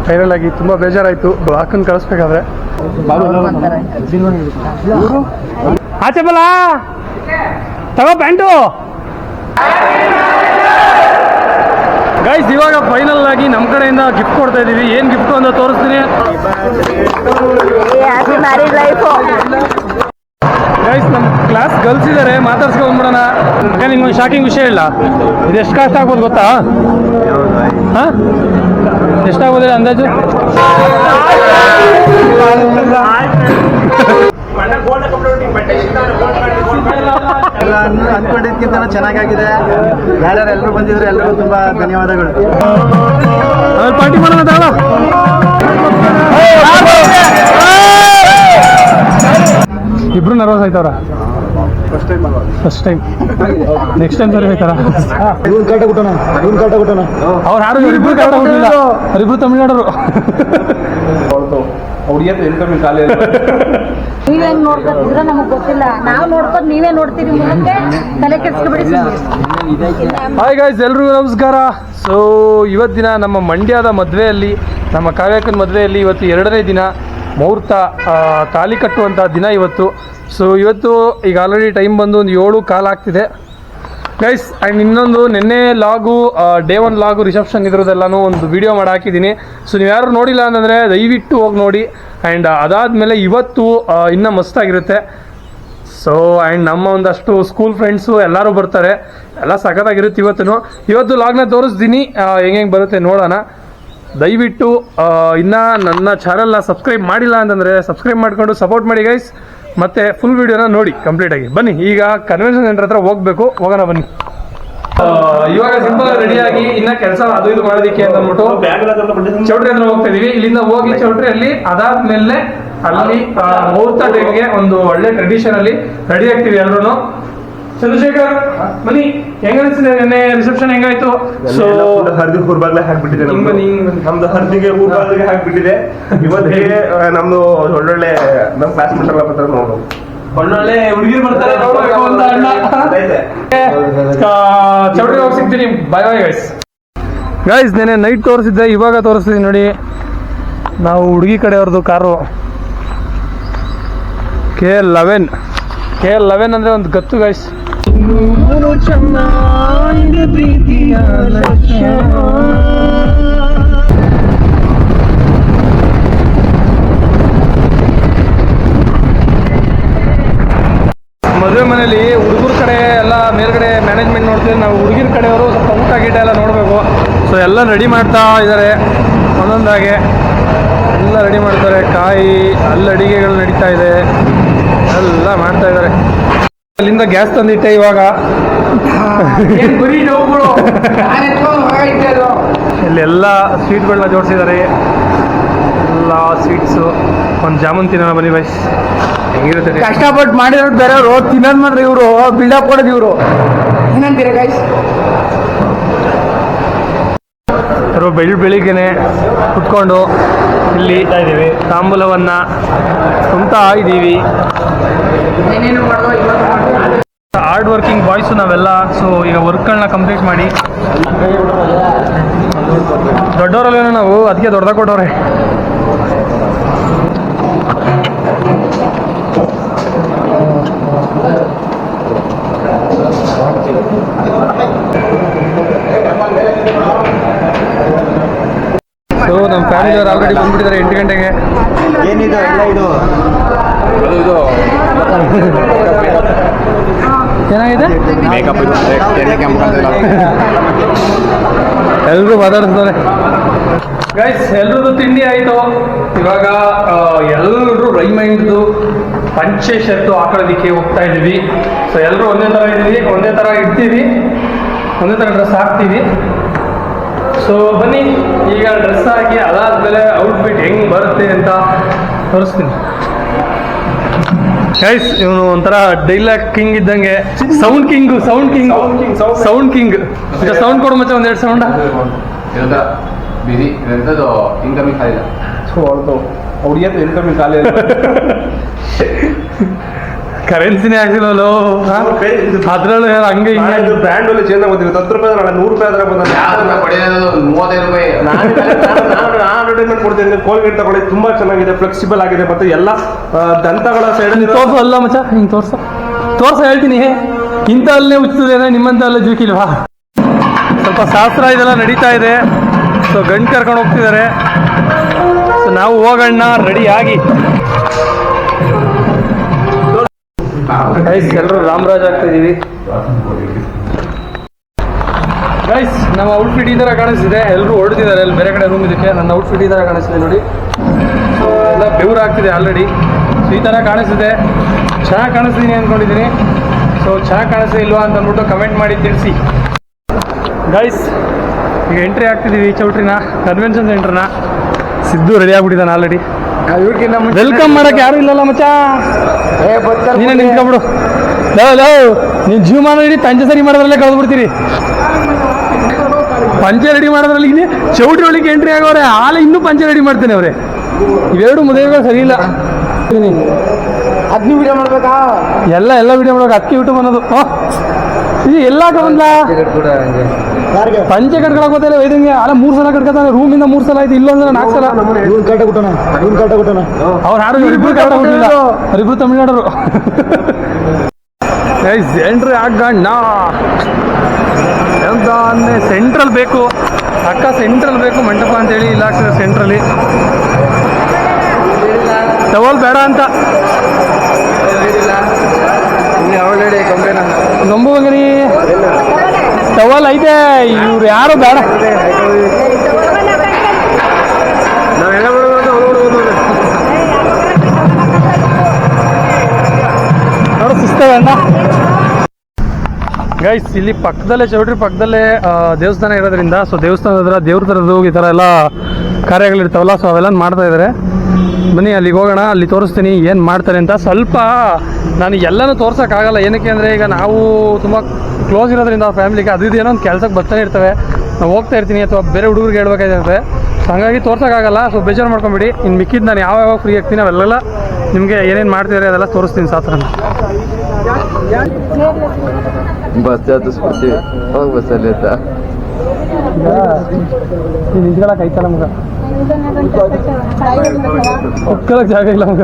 Final ಆಗಿ ತುಂಬ ಬೇಜಾರಾಯಿತು ಬ್ಲಾಕನ್ನು ಕಳಿಸ್ಬೇಕಾದ್ರೆ. ಆಚೆ ಬಲ ತಗೋ ಪ್ಯಾಂಟು. ಗೈಸ್ ಇವಾಗ ಫೈನಲ್ ಆಗಿ ನಮ್ಮ ಕಡೆಯಿಂದ ಗಿಫ್ಟ್ ಕೊಡ್ತಾ ಇದೀವಿ. ಏನ್ ಗಿಫ್ಟ್ ಅಂತ ತೋರಿಸ್ತೀನಿ ಗೈಸ್. ನಮ್ಮ ಕ್ಲಾಸ್ ಗರ್ಲ್ಸ್ ಇದ್ದಾರೆ, ಮಾತಾಡ್ಸ್ಕೊಂಡ್ಬಿಡೋಣ. ನಿಮ್ಗೊಂದು ಶಾಕಿಂಗ್ ವಿಷಯ ಇಲ್ಲ. ಇದು ಎಷ್ಟು ಕಾಸ್ಟ್ ಆಗ್ಬೋದು ಗೊತ್ತಾ? ಹಾಂ, ಎಷ್ಟಾಗ್ಬೋದು ಅಂದಾಜು? ಅನ್ಕೊಂಡಿದ್ಕಿಂತ ಚೆನ್ನಾಗಾಗಿದೆ. ಯಾರ್ಯಾರು ಎಲ್ಲರೂ ಬಂದಿದ್ರು ಎಲ್ಲರಿಗೂ ತುಂಬಾ ಧನ್ಯವಾದಗಳು. ಪಾರ್ಟಿ ಮಾಡೋಣ ತಾಳ. ಇಬ್ರು ನರ್ವಸ್ ಆಯ್ತವ್ರ. ಫಸ್ಟ್ ಟೈಮ್ ನೆಕ್ಸ್ಟ್ ಟೈಮ್ ಸರಿ ಆಯ್ತಾರ. ಅವ್ರು ಯಾರು ಇಬ್ರು ಕನ್ನಡ ಕೊಟ್ಟಿಲ್ಲ, ಅವರಿಬ್ರು ತಮಿಳ್ನಾಡರು. ನೀವೇನ್ ನೋಡ್ಕೊತಿದ್ರ ನಮಗ್ ಗೊತ್ತಿಲ್ಲ, ನಾವು ನೋಡ್ಕೊಂಡು ನೀವೇ ನೋಡ್ತೀರಿ. ಮುಂದೆ ತಲೆ ಕೆಡ್ಸ್ಕೊಬೇಡಿ. ಹಾಯ್ ಗಾಯ್ಸ್, ಎಲ್ರಿಗೂ ನಮಸ್ಕಾರ. ಸೊ ಇವತ್ತಿನ ನಮ್ಮ ಮಂಡ್ಯದ ಮದುವೆಯಲ್ಲಿ, ನಮ್ಮ ಕಾವ್ಯಕ್ಕನ ಮದುವೆಯಲ್ಲಿ ಇವತ್ತು 2ನೇ ದಿನ ಮುಹೂರ್ತ, ತಾಲಿ ಕಟ್ಟುವಂಥ ದಿನ ಇವತ್ತು. ಸೊ ಇವತ್ತು ಈಗ ಆಲ್ರೆಡಿ ಟೈಮ್ ಬಂದು ಒಂದು 7:15 ಆಗ್ತಿದೆ ಗೈಸ್. ಆ್ಯಂಡ್ ಇನ್ನೊಂದು ನಿನ್ನೆ ಲಾಗು, ಡೇ 1 ಲಾಗು ರಿಸೆಪ್ಷನ್ ಇದ್ರದ್ದೆಲ್ಲನೂ ಒಂದು ವಿಡಿಯೋ ಮಾಡಿ ಹಾಕಿದ್ದೀನಿ. ಸೊ ನೀವು ಯಾರು ನೋಡಿಲ್ಲ ಅಂತಂದರೆ ದಯವಿಟ್ಟು ಹೋಗಿ ನೋಡಿ. ಆ್ಯಂಡ್ ಅದಾದಮೇಲೆ ಇವತ್ತು ಇನ್ನೂ ಮಸ್ತಾಗಿರುತ್ತೆ. ಸೊ ಆ್ಯಂಡ್ ನಮ್ಮ ಒಂದಷ್ಟು ಸ್ಕೂಲ್ ಫ್ರೆಂಡ್ಸು ಎಲ್ಲರೂ ಬರ್ತಾರೆ, ಎಲ್ಲ ಸಖತ್ತಾಗಿರುತ್ತೆ. ಇವತ್ತು ಲಾಗ್ನ ತೋರಿಸ್ತೀನಿ, ಹೆಂಗೆ ಬರುತ್ತೆ ನೋಡೋಣ. ದಯವಿಟ್ಟು ಇನ್ನೂ ನನ್ನ ಚಾನಲ್ನ ಸಬ್ಸ್ಕ್ರೈಬ್ ಮಾಡಿಲ್ಲ ಅಂತಂದರೆ ಸಬ್ಸ್ಕ್ರೈಬ್ ಮಾಡಿಕೊಂಡು ಸಪೋರ್ಟ್ ಮಾಡಿ ಗೈಸ್. ಮತ್ತು ಫುಲ್ ವಿಡಿಯೋನ ನೋಡಿ ಕಂಪ್ಲೀಟಾಗಿ. ಬನ್ನಿ, ಈಗ ಕನ್ವೆನ್ಷನ್ ಸೆಂಟರ್ ಹತ್ರ ಹೋಗೋಣ ಬನ್ನಿ. ಇವಾಗ ಸಿಂಪಲ್ ರೆಡಿಯಾಗಿ ಇನ್ನ ಕೆಲಸ ಅದು ಇದು ಮಾಡೋದಕ್ಕೆ ಅಂತ ಅಂದ್ಬಿಟ್ಟು ಚೌಟ್ರಿ ಹತ್ರ ಹೋಗ್ತಾ ಇದೀವಿ. ಇಲ್ಲಿಂದ ಹೋಗಿ ಚೌಟ್ರಿಯಲ್ಲಿ ಅದಾದ್ಮೇಲೆ ಅಲ್ಲಿ ಮುಹೂರ್ತ ಟೈಮ್ಗೆ ಒಂದು ಒಳ್ಳೆ ಟ್ರೆಡಿಷನ್ ಅಲ್ಲಿ ರೆಡಿ ಆಗ್ತೀವಿ ಎಲ್ರು. ಚಂದ್ರಶೇಖರ್ ಬನ್ನಿ, ಹೆಂಗ ಅನಿಸ್ತಿದೆ ನಿನ್ನೆ ರಿಸೆಪ್ಷನ್ ಹೆಂಗಾಯ್ತು? ಸೊ ಹರ್ದಿ ಊರ್ಬಾಗ್ಲೆ ಹಾಕ್ಬಿಟ್ಟಿದೆ, ನಮ್ದು ಹರ್ದಿಗೆ ಊರ್ಬಾಗ್ಲಿಗೆ ಹಾಕ್ಬಿಟ್ಟಿದೆ. ಇವತ್ತಿಗೆ ನಮ್ದು ಒಳ್ಳೊಳ್ಳೆ ನಮ್ ಕ್ಲಾಸ್ ಮೇಟ್ ಎಲ್ಲ ಬರ್ತಾರೆ, ನೋಡು ಒಳ್ಳೊಳ್ಳೆ ಹುಡುಗಿರು ಬರ್ತಾರೆ, ನೋಡ್ಬೇಕು ಅಂತ ಅಣ್ಣ. ಚೌಟ್ರಿ ಹೋಗಿ ಸಿಗ್ತೀನಿ. ಬಾಯ್ ಬಾಯ್ ಗೈಸ್. ಗೈಸ್ ನೆನೆ ನೈಟ್ ತೋರಿಸಿದ್ದೆ, ಇವಾಗ ತೋರಿಸ್ತೀನಿ ನೋಡಿ. ನಾವು ಹುಡುಗಿ ಕಡೆಯವ್ರದ್ದು ಕಾರು KL11 ಅಂದ್ರೆ ಒಂದು ಗತ್ತು ಗೈಸ್. ಮದುವೆ ಮನೇಲಿ ಹುಡುಗರ ಕಡೆ ಎಲ್ಲ ಮೇಲ್ಗಡೆ ಮ್ಯಾನೇಜ್ಮೆಂಟ್ ನೋಡ್ತೀವಿ, ನಾವು ಹುಡುಗಿರ ಕಡೆಯವರು ಸ್ವಲ್ಪ ಊಟ ಗೀಟ ಎಲ್ಲ ನೋಡಬೇಕು. ಸೊ ಎಲ್ಲ ರೆಡಿ ಮಾಡ್ತಾ ಇದ್ದಾರೆ, ಒಂದೊಂದಾಗೆ ಎಲ್ಲ ರೆಡಿ ಮಾಡ್ತಾರೆ. ಕಾಯಿ ಅಲ್ಲಿ ಅಡಿಗೆಗಳು ನಡೀತಾ ಇದೆ, ಎಲ್ಲ ಮಾಡ್ತಾ ಇದ್ದಾರೆ. ಅಲ್ಲಿಂದ ಗ್ಯಾಸ್ ತಂದಿಟ್ಟೆ. ಇವಾಗ ಇಲ್ಲಿ ಎಲ್ಲ ಸ್ವೀಟ್ಗಳನ್ನ ಜೋಡಿಸಿದ್ದಾರೆ, ಎಲ್ಲ ಸ್ವೀಟ್ಸು. ಒಂದು ಜಾಮೂನ್ ತಿನ್ನೋಣ ಬನ್ನಿ ಬೈಸ್, ಹೆಂಗಿರುತ್ತೆ. ಕಷ್ಟಪಟ್ಟು ಮಾಡಿರೋದು ಬೇರೆಯವರು, ತಿನ್ನೋದು ಮಾಡ್ರಿ ಇವರು, ಬಿಲ್ಡಪ್ ಕೊಡೋದು ಇವರು. ಏನಂತೀರ ಗೈಸ್? ಬೆಳಿಗ್ಗೆನೆ ಕುತ್ಕೊಂಡು ಇಲ್ಲಿ ತಾಂಬೂಲವನ್ನ ತುಂಬ್ತಾ ಇದ್ದೀವಿ. ಹಾರ್ಡ್ ವರ್ಕಿಂಗ್ ಬಾಯ್ಸು ನಾವೆಲ್ಲ. ಸೊ ಈಗ ವರ್ಕ್ಗಳನ್ನ ಕಂಪ್ಲೀಟ್ ಮಾಡಿ, ದೊಡ್ಡವರಲ್ಲೇನೋ ನಾವು, ಅದಕ್ಕೆ ದೊಡ್ಡದಾಗ ಕೊಟ್ಟವ್ರೆ. ಸೊ ನಮ್ಮ ಫ್ಯಾಮಿಲಿ ಅವರು ಆಲ್ರೆಡಿ ಬಂದ್ಬಿಟ್ಟಿದ್ದಾರೆ 8 ಗಂಟೆಗೆ. ಏನಿದು ಎಲ್ಲ ಇದು ಚೆನ್ನಾಗಿದೆ. ಎಲ್ರು ಮಾತಾಡ್ತಾರೆ ಗೈಸ್. ಎಲ್ರದ್ದು ತಿಂಡಿ ಆಯಿತು. ಇವಾಗ ಎಲ್ಲರೂ ರೈಮೈಂಡ್ದು ಪಂಚೆ ಶರ್ಟು ಹಾಕೊಳ್ಳೋದಕ್ಕೆ ಹೋಗ್ತಾ ಇದ್ದೀವಿ. ಸೊ ಎಲ್ಲರೂ ಒಂದೇ ಥರ ಇದ್ದೀವಿ, ಒಂದೇ ಥರ ಇಡ್ತೀವಿ, ಒಂದೇ ಥರ ಡ್ರೆಸ್ ಹಾಕ್ತೀವಿ. ಸೊ ಬನ್ನಿ, ಈಗ ಡ್ರೆಸ್ ಹಾಕಿ ಅದಾದ್ಮೇಲೆ ಔಟ್ಫಿಟ್ ಹೆಂಗ್ ಬರುತ್ತೆ ಅಂತ ತೋರಿಸ್ತೀನಿ ಗೈಸ್. ಇವನು ಒಂಥರ ಡೈಲಾಗ್ ಕಿಂಗ್ ಇದ್ದಂಗೆ, ಸೌಂಡ್ ಕಿಂಗ್ ಸೌಂಡ್ ಕೊಡು ಮಚ್ಚ, ಒಂದೆರಡು ಸೌಂಡ್. ಕರೆನ್ಸಿನೇ ಆಗಿಲ್ಲೋ ಅದ್ರಲ್ಲೂ ಹಂಗೆ ಹಿಂಗೆ ಬ್ರ್ಯಾಂಡ್ ಅಲ್ಲಿ ಚೇಂಜ್ ಆಗೋದಿಲ್ಲ 10 ರೂಪಾಯಿ ನಾಳೆ 100 ರೂಪಾಯಿ ಆದ್ರೆ ಬಂದ ಪಡೆಯೋದು 35 ರೂಪಾಯಿ. ನಾನು ಅಡ್ವರ್ಟೈಸ್ಮೆಂಟ್ ಕೊಡ್ತೀನಿ. ಕೋಲ್ಗೇಟ್ ತಗೊಳ್ಳಿ, ತುಂಬಾ ಚೆನ್ನಾಗಿದೆ, ಫ್ಲೆಕ್ಸಿಬಲ್ ಆಗಿದೆ, ಮತ್ತೆ ಎಲ್ಲ ದಂತಗಳ ಸೈಡ್ ತೋರ್ಸು ಅಲ್ಲ ಮಚ್ಚ, ಹಿಂಗೆ ತೋರ್ಸ ಹೇಳ್ತೀನಿ. ಇಂಥ ಅಲ್ಲೇ ಉಚ್ತದೇನೆ, ನಿಮ್ಮಂತ ಅಲ್ಲ ಜುಕಿಲ್ವಾ? ಸ್ವಲ್ಪ ಶಾಸ್ತ್ರ ಇದೆಲ್ಲ ನಡೀತಾ ಇದೆ. ಸೊ ಗಂಡು ಕರ್ಕೊಂಡು ಹೋಗ್ತಿದ್ದಾರೆ. ಸೊ ನಾವು ಹೋಗೋಣ ರೆಡಿಯಾಗಿ. ಗೈಸ್ ಎಲ್ಲರೂ ರಾಮರಾಜ್ ಆಗ್ತಾ ಇದೀವಿ. ಗೈಸ್ ನಮ್ಮ ಔಟ್ಫಿಟ್ ಈ ಥರ ಕಾಣಿಸ್ತಿದೆ. ಎಲ್ಲರೂ ಹೊರಡ್ತಿದ್ದಾರೆ, ಅಲ್ಲಿ ಬೇರೆ ಕಡೆ ರೂಮ್ ಇದಕ್ಕೆ. ನನ್ನ ಔಟ್ಫಿಟ್ ಈ ಥರ ಕಾಣಿಸ್ತಿದೆ ನೋಡಿ. ಸೊ ಎಲ್ಲ ಬೆವರು ಆಗ್ತಿದೆ ಆಲ್ರೆಡಿ. ಸೊ ಈ ಥರ ಕಾಣಿಸ್ತಿದೆ. ಚೆನ್ನಾಗಿ ಕಾಣಿಸ್ತೀನಿ ಅಂದ್ಕೊಂಡಿದ್ದೀನಿ. ಸೊ ಚೆನ್ನಾಗಿ ಕಾಣಿಸ್ತಾ ಇಲ್ವಾ ಅಂತ ಅಂದ್ಬಿಟ್ಟು ಕಮೆಂಟ್ ಮಾಡಿ ತಿಳಿಸಿ. ಗೈಸ್ ಈಗ ಎಂಟ್ರಿ ಆಗ್ತಿದ್ದೀವಿ ಚೌಟ್ರಿನ, ಕನ್ವೆನ್ಷನ್ ಸೆಂಟ್ರ್ನ. ಸಿದ್ದು ರೆಡಿ ಆಗ್ಬಿಟ್ಟಿದ್ದಾನೆ ಆಲ್ರೆಡಿ. ವೆಲ್ಕಮ್ ಮಾಡಕ್ಕೆ ಯಾರು ಇಲ್ಲಲ್ಲ ಮಚ್ಚ, ನೀನೇ ನಿಂತ್ಕೊಂಡ್ಬಿಡು. ನೀನು ಜೀವಮಾನ ಇಡೀ ಪಂಚೆ ಸರಿ ಮಾಡೋದ್ರಲ್ಲೇ ಕಳೆದ್ಬಿಡ್ತೀರಿ. ಪಂಚೆ ರೆಡಿ ಮಾಡೋದ್ರಲ್ಲಿ ಇಲ್ಲಿ ಚೌಟ್ರಿ ಒಳಗೆ ಎಂಟ್ರಿ ಆಗೋರೆ, ಆಲೆ ಇನ್ನೂ ಪಂಚೆ ರೆಡಿ ಮಾಡ್ತೇನೆ ಅವರೇ. ಇವೆರಡು ಮದುವೆಗಳು ಸರಿ ಇಲ್ಲ. ಅದ್ನಿ ವಿಡಿಯೋ ಮಾಡ್ಬೇಕಾ? ಎಲ್ಲ ವಿಡಿಯೋ ಮಾಡೋಕೆ ಅಕ್ಕಿ ಯೂಟ್ಯೂಬ್ ಅನ್ನೋದು. ಇದು ಎಲ್ಲ ಬಂದ ಪಂಚೆ ಕಟ್ಕೊಳಕ್ ಗೊತ್ತಿಲ್ಲ ವೈದಂಗೆ. ಅಲ್ಲ 3 ಸಲ ಕಟ್ಕೊತಾನೆ, ರೂಮಿಂದ 3 ಸಲ ಆಯ್ತು, ಇಲ್ಲೊಂದ್ರೆ 4 ಸಲ. ಅವ್ರು ಯಾರು ಇಬ್ರು ಕಟ್ಕೊಟ್ಟಿಲ್ಲ, ಅವರಿಬ್ರು ತಮಿಳ್ನಾಡರು. ಎಂಟ್ರಿ ಆಗಣ್ಣ. ಎಂತ ಸೆಂಟ್ರಲ್ ಬೇಕು ಅಕ್ಕ, ಸೆಂಟ್ರಲ್ ಬೇಕು ಮಂಟಪ ಅಂತೇಳಿ ಇಲ್ಲ ಆಗ್ತದೆ ಸೆಂಟ್ರಲ್ಲಿ. ಟವಲ್ ಬೇಡ ಅಂತ ನಂಬುವಂಗನಿ ಟವಲ್ ಐತೆ, ಇವ್ರು ಯಾರು ಬೇಡ. ನೋಡು ಸಿಸ್ತೇವೆ ಅಣ್ಣ. ಗೈಸ್ ಇಲ್ಲಿ ಪಕ್ಕದಲ್ಲೇ ಚೌಟ್ರಿ ಪಕ್ಕದಲ್ಲೇ ದೇವಸ್ಥಾನ ಇರೋದ್ರಿಂದ, ಸೊ ದೇವಸ್ಥಾನದ ಹತ್ರ ದೇವ್ರ ಥರದ್ದು ಈ ಥರ ಎಲ್ಲ ಕಾರ್ಯಗಳಿರ್ತಾವಲ್ಲ, ಸೊ ಅವೆಲ್ಲ ಮಾಡ್ತಾ ಇದ್ದಾರೆ. ಬನ್ನಿ ಅಲ್ಲಿಗೆ ಹೋಗೋಣ, ಅಲ್ಲಿ ತೋರಿಸ್ತೀನಿ ಏನು ಮಾಡ್ತಾರೆ ಅಂತ. ಸ್ವಲ್ಪ ನಾನು ಎಲ್ಲನೂ ತೋರ್ಸೋಕ್ಕಾಗಲ್ಲ, ಏನಕ್ಕೆ ಅಂದರೆ ಈಗ ನಾವು ತುಂಬ ಕ್ಲೋಸ್ ಇರೋದ್ರಿಂದ ಫ್ಯಾಮಿಲಿಗೆ ಅದು ಏನೋ ಒಂದು ಕೆಲಸಕ್ಕೆ ಬರ್ತಾನೆ ಇರ್ತವೆ, ನಾವು ಹೋಗ್ತಾ ಇರ್ತೀನಿ ಅಥವಾ ಬೇರೆ ಹುಡುಗರಿಗೆ ಹೇಳ್ಬೇಕಾಗಿರುತ್ತೆ. ಸೊ ಹಾಗಾಗಿ ತೋರ್ಸೋಕ್ಕಾಗಲ್ಲ. ಸೊ ಬೇಜಾರು ಮಾಡ್ಕೊಂಬಿಡಿ. ಇನ್ನು ಮಿಕ್ಕಿದ್ದು ನಾನು ಯಾವಾಗ ಫ್ರೀ ಆಗ್ತೀನಿ ಅವೆಲ್ಲ ನಿಮಗೆ ಏನೇನು ಮಾಡ್ತಿದ್ದಾರೆ ಅದೆಲ್ಲ ತೋರಿಸ್ತೀನಿ ಸಾತ್ರ. ಬಸ್ ಹತ್ತಿಸ್ಬಿಡ್ತೀವಿ, ಹೋಗಿ ಬಸ್ಸಲ್ಲಿ ಅಂತ ನಿಂತ್ಕೊಳಕ್ಕೆ ಐತಲ್ಲ ಮಗ, ಕುತ್ಕೊಳಕ್ಕೆ ಜಾಗ ಇಲ್ಲ ಮಗ.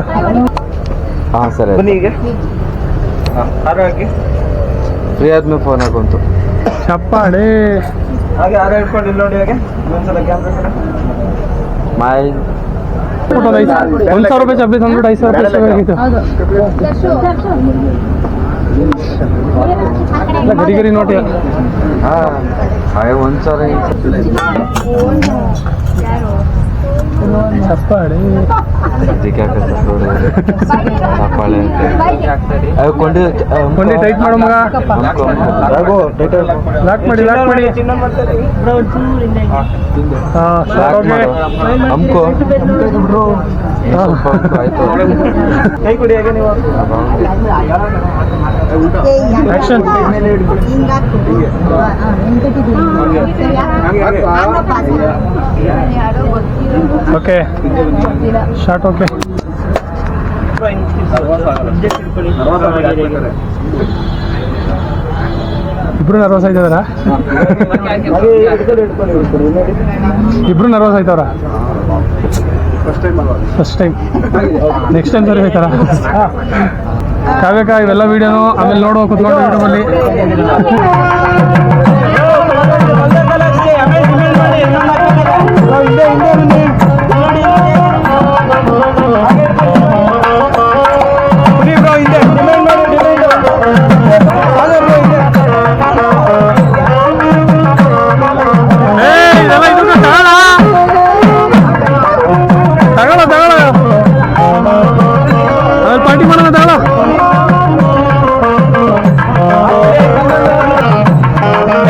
ಹಾಂ ಸರಿ ಬನ್ನಿ ಈಗ ಹಾಕಿ ಫ್ರೀ ಆದ್ಮೇಲೆ ಫೋನ್ ಹಾಕೊಂತು ಚಪ್ಪಾಳೆ ಹಾಗೆ ಆರ ಇಟ್ಕೊಂಡು ಇಲ್ಲಿ ನೋಡಿ. ಹಾಗೆ ಒಂದ್ಸಲ ಕ್ಯಾಮ್ರಾ ಮೈ 1,000 ರೂಪಾಯಿ ಚಪ್ಪಲಿ ತಂದ್ಬಿಟ್ಟು 5,000 ರೂಪಾಯಿ ಆಗಿತ್ತು. ಗರಿ ನೋಡಿ. ಹಾಂ ಹಾಗೆ 1,000 ಚಪ್ಪಾಳೆ ಅದಕ್ಕೆ ಚಪ್ಪಾಳೆ ಅಂತ ಕೊಂಡಿ ಟೈಟ್ ಮಾಡು ಮಗ. ಲಾಕ್ ಮಾಡಿ ಹಮ್ಕೋ ಆಯ್ತು. ಕೈ ಕೊಡಿ ಹಾಗೆ ನೀವು. ಆಕ್ಷನ್. Okay short. ಓಕೆ ಇಬ್ರು ನರ್ವಸ್ ಆಯ್ತದಾರ, ಇಬ್ರು ನರ್ವಸ್ ಆಯ್ತವ್ರ. ಫಸ್ಟ್ ಟೈಮ್ ನೆಕ್ಸ್ಟ್ ಟೈಮ್ ತರಬೇಕಾರ ಕಾವ್ಯಕ ಇವೆಲ್ಲ ವೀಡಿಯೋನು ಆಮೇಲೆ ನೋಡುವ ಕುತ್ಕೊಂಡು ಯೂಟ್ಯೂಬಲ್ಲಿ. ಪಾರ್ಟಿ ಮಾಡೋಣ ತಗೊಳ.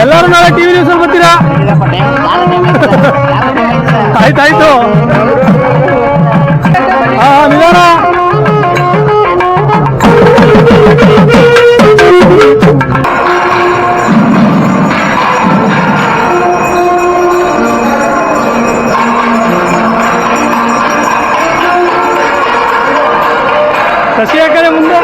ಎಲ್ಲರೂ ನಾಳೆ ಟಿವಿ ನ್ಯೂಸ್ ಬರ್ತೀರಾ? ಆಯ್ತಾಯ್ತು. ನಿಧಾನ. ಶಶಿ ಹಾಕದೆ ಮುಂದೆ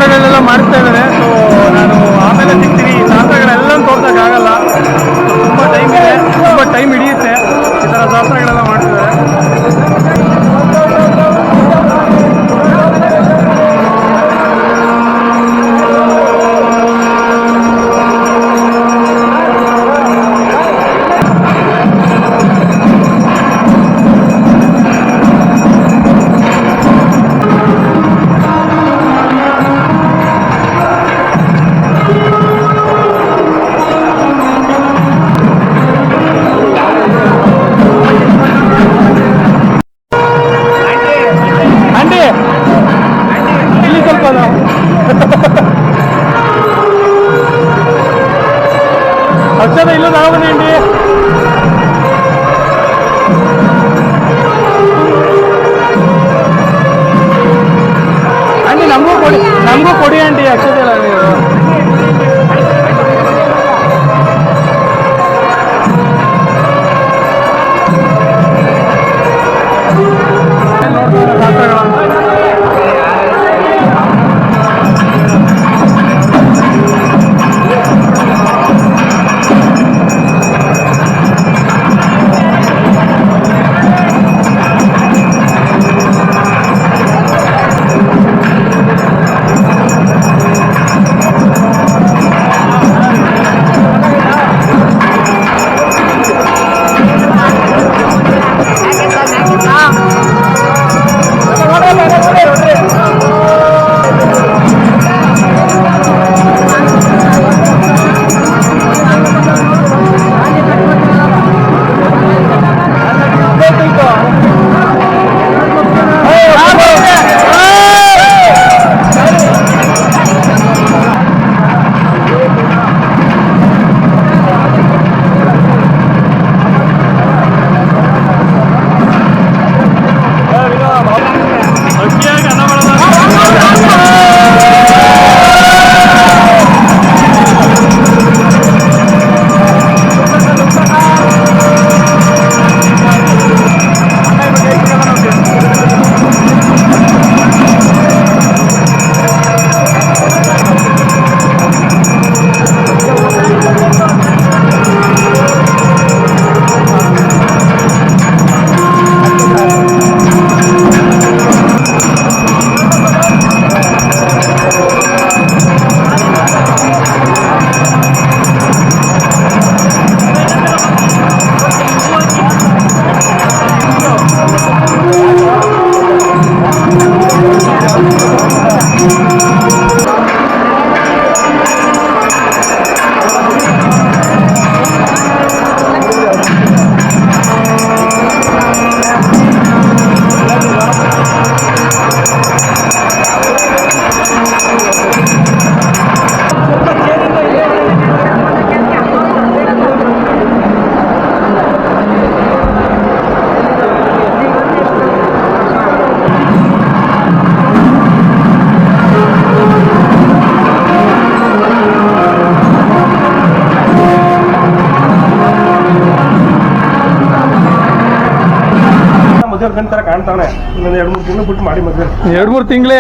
ಶಾಸ್ತ್ರಗಳನ್ನೆಲ್ಲ ಮಾಡಿಸ್ತಾ ಇದ್ದಾರೆ. ಸೊ ನಾನು ಆಮೇಲೆ ಸಿಗ್ತೀನಿ. ಈ ಶಾಸ್ತ್ರಗಳೆಲ್ಲ ತೋರ್ಸೋಕ್ಕಾಗಲ್ಲ, ತುಂಬ ಟೈಮ್ ಇದೆ, ತುಂಬ ಟೈಮ್ ಹಿಡಿಯುತ್ತೆ. ಈ ಥರ ಶಾಸ್ತ್ರಗಳೆಲ್ಲ ಮಾಡ್ತಿದ್ದಾರೆ. ಆಂಟಿ ಇಲ್ಲಿ ಸ್ವಲ್ಪ ಅಕ್ಷರ ಇಲ್ಲೂ ನಾವನೇ ಆಂಟಿ. ಆಂಟಿ ನಮಗೂ ಕೊಡಿ ಆಂಟಿ ಅಕ್ಷತೆ ಇಲ್ಲ ನೀವು. ಮದುವೆ ಗಂಟೆ ತರ ಕಾಣ್ತಾವನೆ. ಇನ್ನೊಂದು 2-3 ತಿಂಗಳು ಬಿಟ್ಟು ಮಾಡಿ ಮದುವೆ. 2-3 ತಿಂಗಳೇ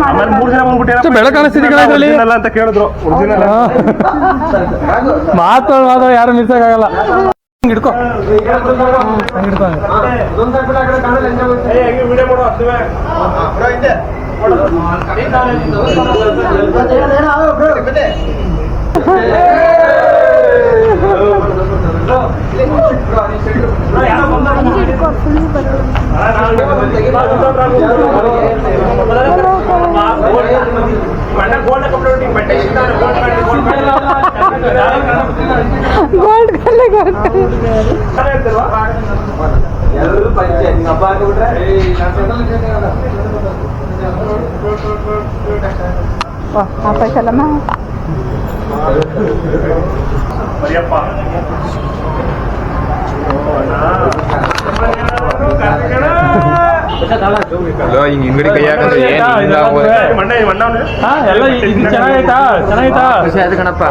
ಆಮೇಲೆ 3 ಜನ ಬಂದ್ಬಿಟ್ಟು ಬೆಳಕು ಕಾಣಿಸ್ತಿದೆ ಇದರಲ್ಲಿ ಅಂತ ಕೇಳಿದ್ರು. ಒರಿಜಿನಲ್ ಮಾತಾಡೋ ಯಾರು ಮಿಸ್ ಆಗಲ್ಲ. ಹಿಡ್ಕೊ ಹಿಡ್ಕೊ ವಿಡಿಯೋ ಮಾಡೋ ಅಷ್ಟೇ. apa salam ಹಿಂಗಡಿ ಕೈ ಹಾಕಂದ್ರೆ ಎಲ್ಲ ಇದು ಚೆನ್ನಾಗೈತಾ ಚೆನ್ನಾಗೈತಾ ಖುಷಿ ಆಯ್ತು ಕಣಪ್ಪ.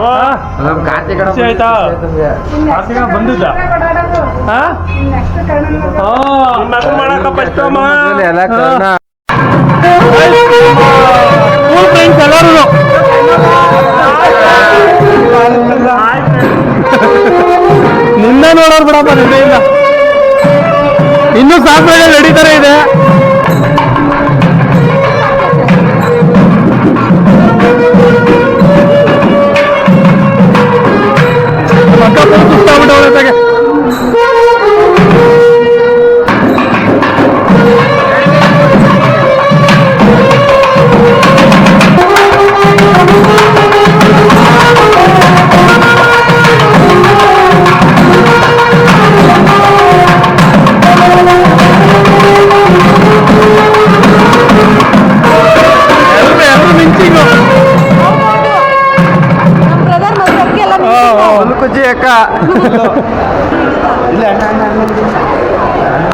ಕಾರ್ತಿಕ್ ಖುಷಿ ಆಯ್ತಾ? ಕಾರ್ತಿಕ ಬಂದಿದ್ದ ಮಾಡಕ ಫಸ್ಟ್ ಎಲ್ಲ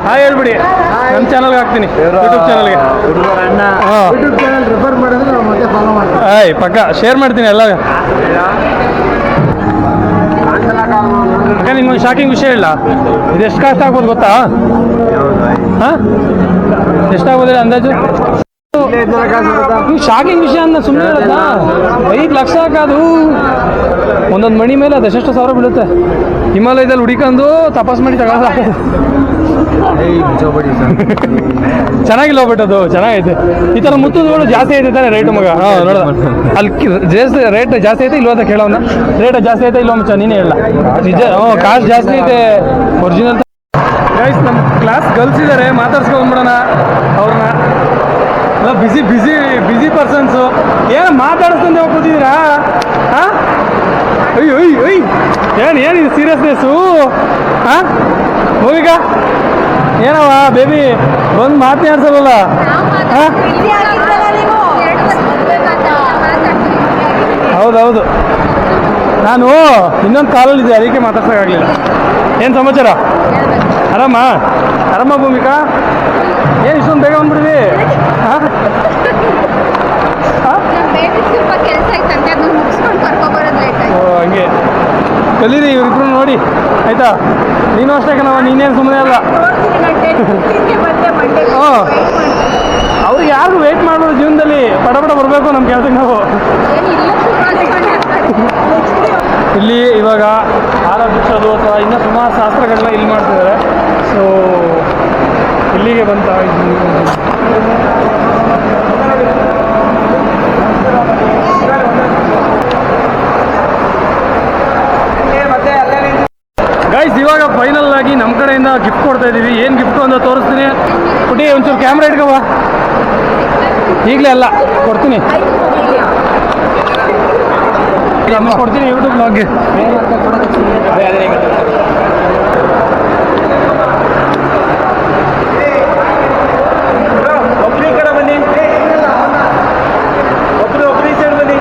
ಹಾಯ್ ಹೇಳ್ಬಿಡಿ, ನಮ್ಮ ಚಾನಲ್ಗೆ ಹಾಕ್ತೀನಿ, ಯೂಟ್ಯೂಬ್ ಚಾನಲ್ಗೆ. ಹಾಂ ರೆಫರ್ ಮಾಡಿದ್ರೆ ನಾವು ಮತ್ತೆ ಫಾಲೋ ಮಾಡ್ತೀವಿ. ಆಯ್ ಪಕ್ಕ ಶೇರ್ ಮಾಡ್ತೀನಿ ಎಲ್ಲ. ನಿಮ್ಗೊಂದು ಶಾಕಿಂಗ್ ವಿಷಯ ಇಲ್ಲ, ಇದು ಎಷ್ಟು ಕಾಸ್ಟ್ ಆಗ್ಬೋದು ಗೊತ್ತಾ? ಹಾಂ ಎಷ್ಟಾಗ್ಬೋದು ಹೇಳಿ ಅಂದಾಜು? ಶಾಕಿಂಗ್ ವಿಷಯ ಅಂತ ಸುಮ್ಮನೆ ಹೇಳತ್ತಾ? 5 ಲಕ್ಷ ಹಾಕೋದು ಒಂದೊಂದು ಮಣಿ ಮೇಲೆ ಅದು ಎಷ್ಟೆಷ್ಟು ಸಾವಿರ ಬೀಳುತ್ತೆ. ಹಿಮಾಲಯದಲ್ಲಿ ಹುಡಿಕೊಂಡು ತಪಾಸ್ ಮಾಡಿ ತಗೊಳ್ಳೋದು. ಚೆನ್ನಾಗಿಲ್ಲ ಬಟ್ ಅದು ಚೆನ್ನಾಗೈತೆ. ಈ ಥರ ಮುತ್ತುಗಳು ಜಾಸ್ತಿ ಐತೆ ತಾನೆ ರೇಟು ಮಗ? ಹಾಂ ನೋಡ ಅಲ್ಲಿ ಜಾಸ್ತಿ ರೇಟ್ ಜಾಸ್ತಿ ಐತೆ ಇಲ್ವ ಅಂತ ಕೇಳೋಣ. ರೇಟ್ ಜಾಸ್ತಿ ಐತೆ ಇಲ್ವ ಮಚ್ಚ ನೀನೇ ಹೇಳ. ನಿಜ ಕಾಸ್ಟ್ ಜಾಸ್ತಿ ಐತೆ ಒರಿಜಿನಲ್. ಗೈಸ್ ನಮ್ಮ ಕ್ಲಾಸ್ ಗರ್ಲ್ಸ್ ಇದ್ದಾರೆ, ಮಾತಾಡ್ಸ್ಕೊಂಡ್ಬಿಡೋಣ ಅವ್ರನ್ನ. ಎಲ್ಲ ಬಿಸಿ ಪರ್ಸನ್ಸು. ಏನು ಮಾತಾಡಿಸ್ಕೊಂಡೆ ಹೋಗಿ ಕೂತಿದ್ದೀರಾ? ಹಾಂ ಅಯ್ಯೋ ಏನು ಇದು ಸೀರಿಯಸ್ನೆಸ್ಸು? ಹಾಂ ಹೋಗಿಗ ಏನವ ಬೇಬಿ ಬಂದು ಮಾತನಾಡ್ಸಲ್ಲ? ಹಾಂ ಹೌದೌದು, ನಾನು ಇನ್ನೊಂದು ಕಾಲಲ್ಲಿದ್ದೆ ಅದಕ್ಕೆ ಮಾತಾಡ್ಸೋಕ್ಕಾಗಲಿಲ್ಲ. ಏನು ಸಮಾಚಾರ? ಆರಾಮ ಭೂಮಿಕಾ? ಏನು ಇಷ್ಟೊಂದು ಬೇಗ ಬಂದ್ಬಿಡ್ವಿ? ಹಾಂ ಓ ಹಂಗೆ ಕಲೀರಿ ಇವ್ರಿಬ್ರು ನೋಡಿ ಆಯ್ತಾ? ನೀನು ಅಷ್ಟೇ ಕಣವ, ನೀನೇನು ಸುಮ್ಮನೆ ಅಲ್ಲ. ಹಾಂ ಅವ್ರಿಗೆ ಯಾರಿಗೂ ವೆಯ್ಟ್ ಮಾಡೋದು ಜೀವನದಲ್ಲಿ, ಪಟ ಬರಬೇಕು ನಮ್ಮ ಕೆಲಸಕ್ಕೆ ನಾವು. ಇಲ್ಲಿ ಇವಾಗ ಹಾರ ಬಿಚ್ಚೋದು ಅಥವಾ ಇನ್ನೂ ಸುಮಾರು ಶಾಸ್ತ್ರಗಳನ್ನ ಇಲ್ಲಿ ಮಾಡ್ತಿದ್ದಾರೆ. ಸೊ ಇಲ್ಲಿಗೆ ಬಂತ ಗೈಸ್. ಇವಾಗ ಫೈನಲ್ ಆಗಿ ನಮ್ಮ ಕಡೆಯಿಂದ ಗಿಫ್ಟ್ ಕೊಡ್ತಾ ಇದ್ದೀವಿ. ಏನು ಗಿಫ್ಟು ಅಂತ ತೋರಿಸ್ತೀನಿ. ಪುಟಿ ಒಂಚೂರು ಕ್ಯಾಮ್ರಾ ಇಟ್ಕೋ. ಈಗಲೇ ಅಲ್ಲ ಕೊಡ್ತೀನಿ, ಕೊಡ್ತೀನಿ ಯೂಟ್ಯೂಬ್ ಬ್ಲಾಗ್ಗೆ. ಒಬ್ಬರಿ ಕಡೆ ಬನ್ನಿ, ಒಬ್ಬರಿ ಸೈಡ್ ಬನ್ನಿ.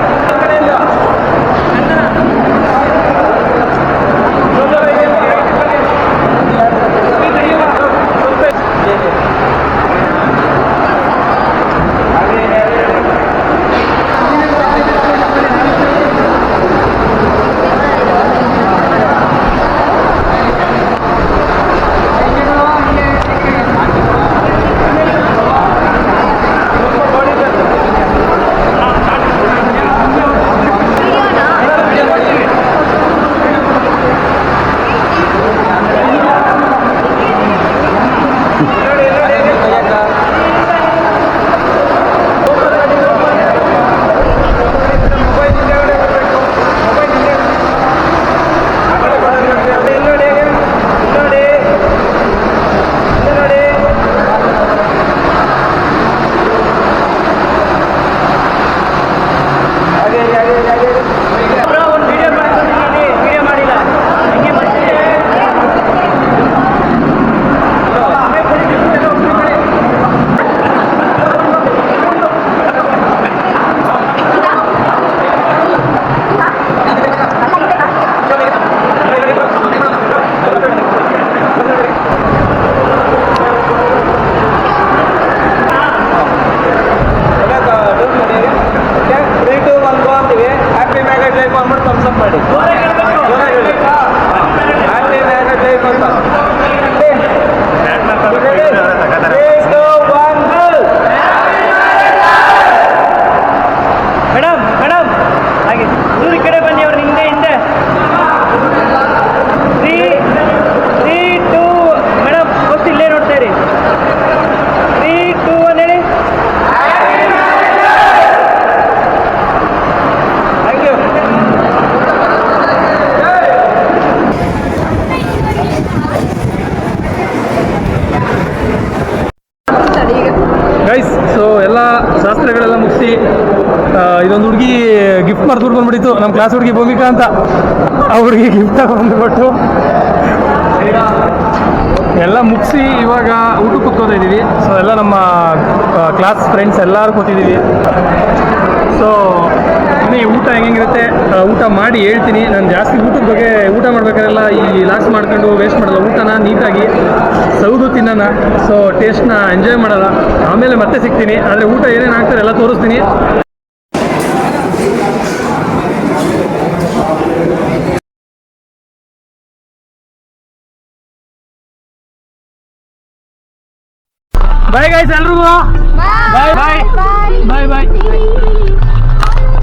ಗೈಸ್. ಸೊ ಎಲ್ಲ ಶಾಸ್ತ್ರಗಳೆಲ್ಲ ಮುಗಿಸಿ ಇದೊಂದು ಹುಡುಗಿ ಗಿಫ್ಟ್ ಮಾಡ್ಕೊಂಡು ಬಂದ್ಬಿಟ್ಟಿತ್ತು, ನಮ್ಮ ಕ್ಲಾಸ್ ಹುಡುಗಿ ಭೂಮಿಕಾ ಅಂತ. ಆ ಹುಡುಗಿ ಗಿಫ್ಟ್ ತಗೊಂಡ್ಬಿಟ್ಟು ಎಲ್ಲ ಮುಗಿಸಿ ಇವಾಗ ಊಟಕ್ಕೆ ಕೂತ್ಕೋತಾ ಇದ್ದೀವಿ. ಸೊ ಎಲ್ಲ ನಮ್ಮ ಕ್ಲಾಸ್ ಫ್ರೆಂಡ್ಸ್ ಎಲ್ಲರೂ ಕೂತಿದ್ದೀವಿ. ಸೊ ಬನ್ನಿ ಊಟ ಹೆಂಗಿರುತ್ತೆ ಊಟ ಮಾಡಿ ಹೇಳ್ತೀನಿ. ನಾನು ಜಾಸ್ತಿ ಊಟದ ಬಗ್ಗೆ ಊಟ ಮಾಡ್ಬೇಕಾರೆಲ್ಲ ಈ ಲಾಸ್ ಮಾಡ್ಕೊಂಡು ವೇಸ್ಟ್ ಮಾಡಲ್ಲ. ಊಟನ ನೀಟಾಗಿ ಸೌದು ತಿನ್ನೋಣ. ಸೊ ಟೇಸ್ಟ್ನ ಎಂಜಾಯ್ ಮಾಡೋಣ. ಆಮೇಲೆ ಮತ್ತೆ ಸಿಗ್ತೀನಿ. ಆದರೆ ಊಟ ಏನೇನು ಹಾಕ್ತಾರೆ ಎಲ್ಲ ತೋರಿಸ್ತೀನಿ. ಬಾಯ್ ಗೈಸ್ ಎಲ್ರಿಗೂ ಬಾಯ್ ಬಾಯ್ ಬಾಯ್ ಬಾಯ್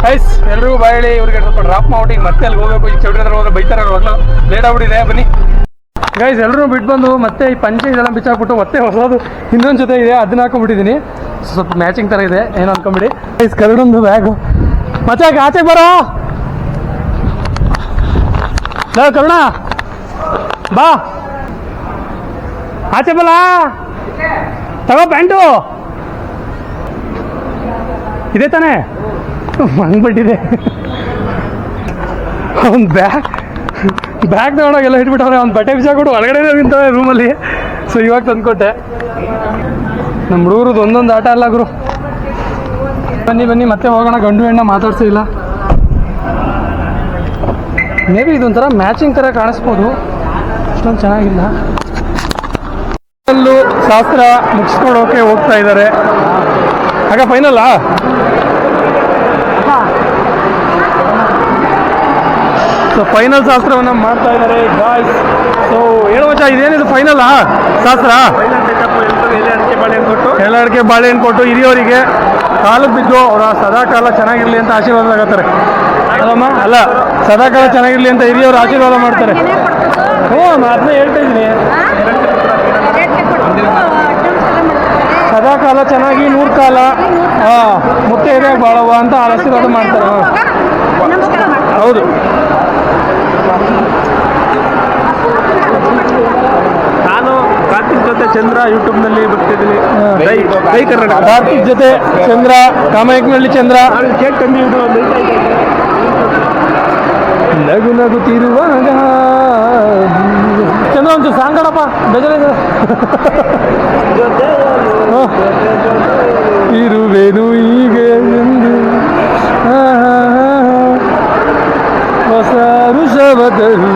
ಗೈಸ್ ಎಲ್ರಿಗೂ ಬಾಯ್ ಹೇಳಿ. ಇವ್ರಿಗೆ ಸ್ವಲ್ಪ ಡ್ರಾಪ್ ಮಾಡ್ಬಿಟ್ಟು ಈಗ ಮತ್ತೆ ಅಲ್ಲಿ ಹೋಗ್ಬೇಕು. ಈಗ ಚೌಟ್ರಿ ಹತ್ರ ಹೋದ್ರೆ ಬೈತಾರೆ. ಅವಾಗಲೂ ಲೇಟ್ ಆಗ್ಬಿಟ್ಟಿದೆ. ಬನ್ನಿ ಗೈಸ್ ಎಲ್ಲರೂ ಬಿಟ್ಟು ಬಂದು ಮತ್ತೆ ಈ ಪಂಚೆ ಇದೆಲ್ಲ ಬಿಚ್ಚಾಕ್ಬಿಟ್ಟು ಮತ್ತೆ ಹೊಸದು ಇನ್ನೊಂದು ಜೊತೆ ಇದೆ ಅದನ್ನ ಹಾಕೊಂಡ್ಬಿಟ್ಟಿದ್ದೀನಿ. ಸ್ವಲ್ಪ ಮ್ಯಾಚಿಂಗ್ ಥರ ಇದೆ ಏನು ಅನ್ಕೊಂಬಿಡಿ. ಗೈಸ್ ಕರಡೊಂದು ಬ್ಯಾಗು ಮಚ್ಚಾಗ ಆಚೆಗೆ ಬರೋ ಕರುಣ ಬಾ ಆಚೆ ಬಲ್ಲ ತಗೋ ಪ್ಯಾಂಟು ಇದೆ ತಾನೇ ಹಂಗ್ಬಿಟ್ಟಿದೆ. ಅವ್ನು ಬ್ಯಾಗ್ ತಗೊಂಡೋಗೆಲ್ಲ ಇಟ್ಬಿಟ್ಟವ್ರೆ. ಅವ್ನು ಬಟ್ಟೆ ಬಿಸಾಕೊಡು ಒಳಗಡೆ ನಿಂತವೆ ರೂಮಲ್ಲಿ. ಸೊ ಇವಾಗ ತಂದ್ಕೊಟ್ಟೆ. ನಮ್ಮ ಹುಡುಗರದ್ದು ಒಂದೊಂದು ಆಟ ಅಲ್ಲ ಗುರು. ಬನ್ನಿ ಬನ್ನಿ ಮತ್ತೆ ಹೋಗೋಣ. ಗಂಡು ಹೆಣ್ಣ ಮಾತಾಡ್ಸೇ ಇಲ್ಲ. ಮೇ ಬಿ ಇದೊಂಥರ ಮ್ಯಾಚಿಂಗ್ ಥರ ಕಾಣಿಸ್ಬೋದು. ಅಷ್ಟೊಂದು ಚೆನ್ನಾಗಿಲ್ಲ. ಅಲ್ಲೂ ಶಾಸ್ತ್ರ ಮುಗಿಸ್ಕೊಳೋಕೆ ಹೋಗ್ತಾ ಇದ್ದಾರೆ. ಆಗ ಫೈನಲ್ಲಾ ಸೊ ಫೈನಲ್ ಶಾಸ್ತ್ರವನ್ನು ಮಾಡ್ತಾ ಇದ್ದಾರೆ ಗಾಯ್ಸ್. ಸೊ ಹೇಳು ಮಚ್ಚ ಇದೇನಿದು ಫೈನಲ್ಲಾ ಶಾಸ್ತ್ರ? ಎಲ್ಲ ಅಡಿಕೆ ಬಾಳೆಹಣ್ಣು ಕೊಟ್ಟು ಹಿರಿಯವರಿಗೆ ಕಾಲಕ್ಕೆ ಬಿದ್ದು ಅವರ ಸದಾಕಾಲ ಚೆನ್ನಾಗಿರ್ಲಿ ಅಂತ ಆಶೀರ್ವಾದ ಆಗತ್ತಾರೆ ಅಲ್ಲಮ್ಮ. ಅಲ್ಲ ಸದಾಕಾಲ ಚೆನ್ನಾಗಿರ್ಲಿ ಅಂತ ಹಿರಿಯವರು ಆಶೀರ್ವಾದ ಮಾಡ್ತಾರೆ. ಹ್ಞೂ ನಾನು ಅದನ್ನೇ ಹೇಳ್ತಾ ಇದ್ದೀನಿ. ಸದಾಕಾಲ ಚೆನ್ನಾಗಿ 100 ಕಾಲ ಮುತ್ತೈದೆ ಬಾಳವ ಅಂತ ಆಶೀರ್ವಾದ ಮಾಡ್ತಾರೆ. ಹೌದು ನಾನು ಕಾರ್ತಿಕ್ ಜೊತೆ ಚಂದ್ರ ಯೂಟ್ಯೂಬ್ನಲ್ಲಿ ಬರ್ತಿದ್ದೀನಿ. ಕಾರ್ತಿಕ್ ಜೊತೆ ಚಂದ್ರ ಕಾಮಾಯಕನಹಳ್ಳಿ ಚಂದ್ರ ಕೇಕ್ ತಂದಿದ್ದು ನಗು ನಗುತ್ತಿರುವಾಗ ಚಂದ್ರ ಒಂದು ಸಾಂಗ್ ಕಣಪ್ಪ ಬೇಜಾರಿದೆ. ಇರುವೆನು ಹೀಗೆ ಎಂದು ಹೊಸ ಋಷಭದರು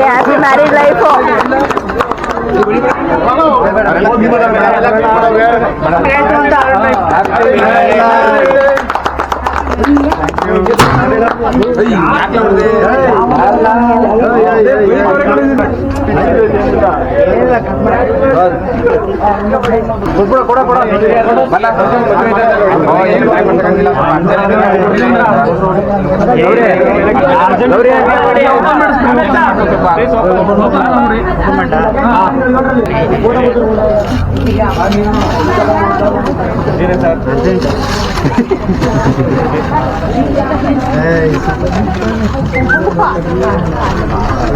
Happy married life.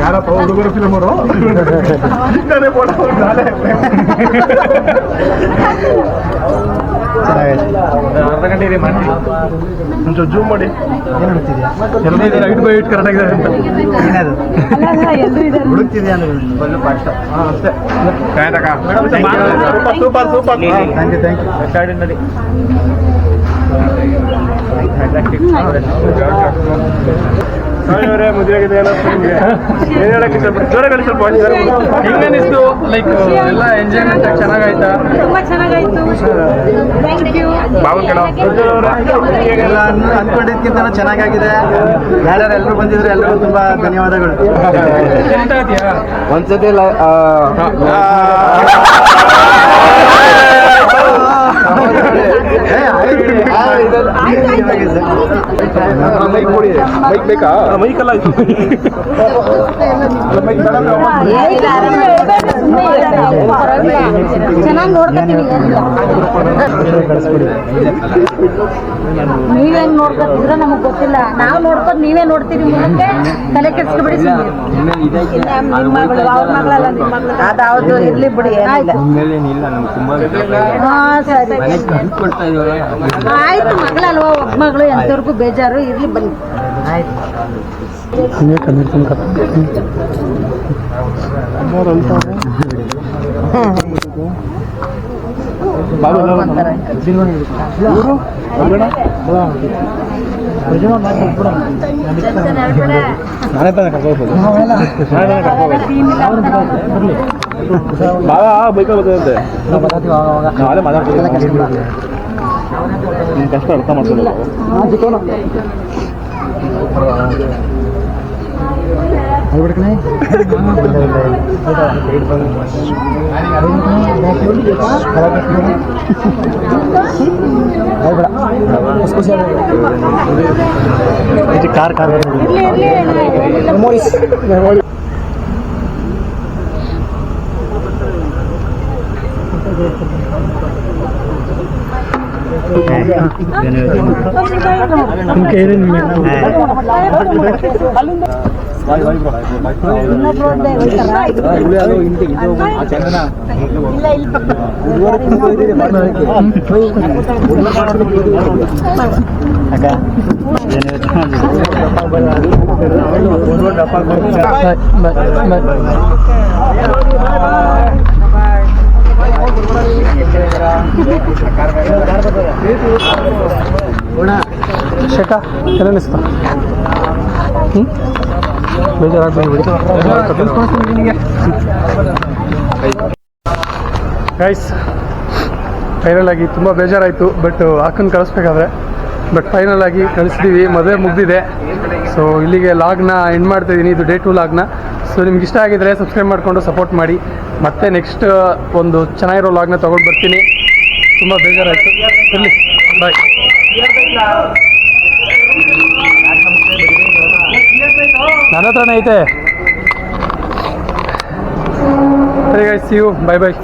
ಯಾರಪ್ಪ ಹುಡುಗರ ಫಿಲಮ್ ಅವರು ಅರ್ಧ ಗಂಟೆ ಇದೆ ಮಾಡಿ ಒಂಚೂರು ಜೂಮ್ ಮಾಡಿ ಐಟ್ ಕರೆಕ್ಟಾಗಿದೆ ಅಂತ ಹುಡುಕ್ತಿದ್ಯಾ ಸೂಪರ್ ಸೂಪರ್ ಅವರೇ ಮದುವೆ ಆಗಿದೆ ಏನ್ ಹೇಳಕ್ಕೆ ಜೋರ ಗಾಡಿ ಸ್ವಲ್ಪ ಹೆಂಗನಿಸ್ತು? ಲೈಕ್ ಎಲ್ಲ ಎಂಜಾಯ್ಮೆಂಟ್ ಚೆನ್ನಾಗಾಯ್ತಾ? ತುಂಬಾ ಚೆನ್ನಾಗಾಯ್ತು. Thank you. ಎಲ್ಲ ಅನ್ಕೊಂಡಿದ್ಕಿಂತ ಚೆನ್ನಾಗಾಗಿದೆ. ಯಾರ್ಯಾರು ಎಲ್ಲರೂ ಬಂದಿದ್ರು ಎಲ್ಲರಿಗೂ ತುಂಬಾ ಧನ್ಯವಾದಗಳು. ಎಂತ ಇದೆಯಾ ಒಂದ್ಸತಿ ಮೈಕ್ ಬೇಕಾ? ಮೈಕ್ ಅಲ್ಲ ಆರಾಮ ಚೆನ್ನಾಗಿ ನೋಡ್ಕೊತೀವಿ ನೀವೇನ್ ನೋಡ್ಕೊತಿದ್ರ ನಮಗ್ ಗೊತ್ತಿಲ್ಲ. ನಾವು ನೋಡ್ಕೊಂಡು ನೀವೇ ನೋಡ್ತೀರಿ ಮುಂದಕ್ಕೆ ತಲೆ ಕೆಡ್ಸ್ಕೊಬಿಡಿ. ಅದಾವ್ದು ಇರ್ಲಿ ಬಿಡಿ. ಹಾ ಸರಿ ಆಯ್ತು. ಮಗಳಲ್ವಾ ಒಬ್ಬ ಮಗಳು ಎಂತವ್ರಿಗೂ ಬೇಜಾರು ಇರ್ಲಿ ಬನ್ನಿ. ಕಷ್ಟ ಅರ್ಥ ಮಾಡ್ಕೊಳ್ಳೋದು कार कार ಶೇಖ ಏನಿಸ್ತಾ ಗೈಸ್ ಫೈನಲ್ ಆಗಿ ತುಂಬ ಬೇಜಾರಾಯಿತು. ಬಟ್ ಹಾಕೊಂಡು ಕಳಿಸ್ಬೇಕಾದ್ರೆ ಫೈನಲ್ ಆಗಿ ಕಳಿಸ್ತೀವಿ. ಮದುವೆ ಮುಗಿದಿದೆ. ಸೊ ಇಲ್ಲಿಗೆ ಲಾಗ್ನ ಎಂಡ್ ಮಾಡ್ತಾಯಿದ್ದೀನಿ. ಇದು ಡೇ 2 ಲಾಗ್ನ. ಸೊ ನಿಮ್ಗೆ ಇಷ್ಟ ಆಗಿದ್ರೆ ಸಬ್ಸ್ಕ್ರೈಬ್ ಮಾಡಿಕೊಂಡು ಸಪೋರ್ಟ್ ಮಾಡಿ. ಮತ್ತೆ ನೆಕ್ಸ್ಟ್ ಒಂದು ಚೆನ್ನಾಗಿರೋ ಲಾಗ್ನ ತೊಗೊಂಡು ಬರ್ತೀನಿ. ತುಂಬ ಬೇಜಾರಾಯಿತು. ಇರಲಿ, ಬಾಯ್. ನನ್ನ ಹತ್ರನೇ ಐತೆ. ಸರಿ guys, see you, bye bye.